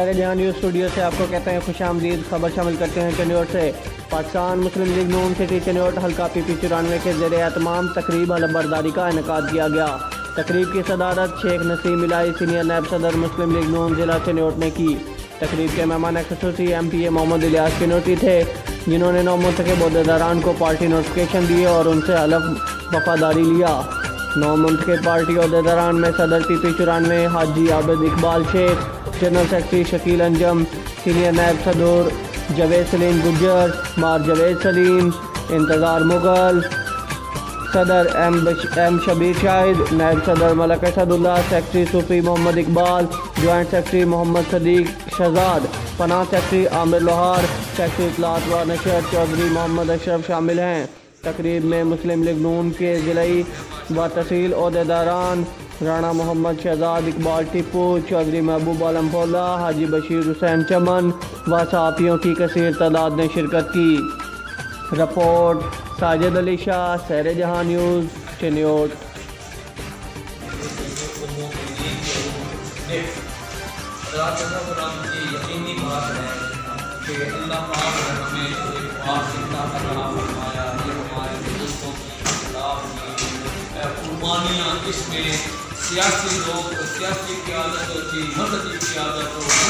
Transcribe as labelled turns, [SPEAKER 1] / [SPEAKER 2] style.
[SPEAKER 1] سیر جہاں news studio سے آپ کو کہتے ہیں خوش آمدید۔ خبر شامل کرتے ہیں چنیوٹ سے۔ پاکستان مسلم لیگ نون سٹی چنیوٹ حلقہ پی پی 94 کے زیر اہتمام تقریب حلف برداری کا انعقاد کیا گیا۔ تقریب کی صدارت شیخ نسیم الہی سینئر نائب صدر مسلم لیگ نون ضلع چنیوٹ نے کی۔ تقریب کے مہمان خصوصی ایم پی اے محمد الیاس کنوٹی تھے، جنہوں نے نومنتخب عہدیداران کو پارٹی نوٹیفکیشن دیے اور ان سے حلف وفاداری لیا۔ نومنتخب پارٹی عہدیداران میں صدر پی پی 94 حاجی عابد اقبال شیخ، جنرل سیکرٹری شکیل انجم، سینئر نائب صدر جاوید سلیم گجر، مار جاوید سلیم، انتظار مغل، صدر ایم شبیر شاہد، نائب صدر ملک اسد اللہ، سیکرٹری صوفی محمد اقبال، جوائنٹ سیکرٹری محمد صدیق شہزاد، پناہ سیکرٹری عامر لوہار، سیکرٹری اطلاعات و نشر چودھری محمد اشرف شامل ہیں۔ تقریب میں مسلم لیگ نون کے ضلعی و تحصیل عہدیداران رانا محمد شہزاد، اقبال ٹیپو، چودھری محبوب عالم پولا، حاجی بشیر حسین چمن و صحافیوں کی کثیر تعداد نے شرکت کی۔ رپورٹ ساجد علی شاہ، سیر جہاں نیوز، چنیوٹ۔
[SPEAKER 2] یقینی بات ہے کہ اللہ پاک نے ہمیں ایک پاک عطا فرمایا، یہ ہمارے بزرگوں کی خلاف کی قربانیاں، اس میں سیاسی لوگ، سیاسی قیادت ہوتی، مذہبی قیادت ہو،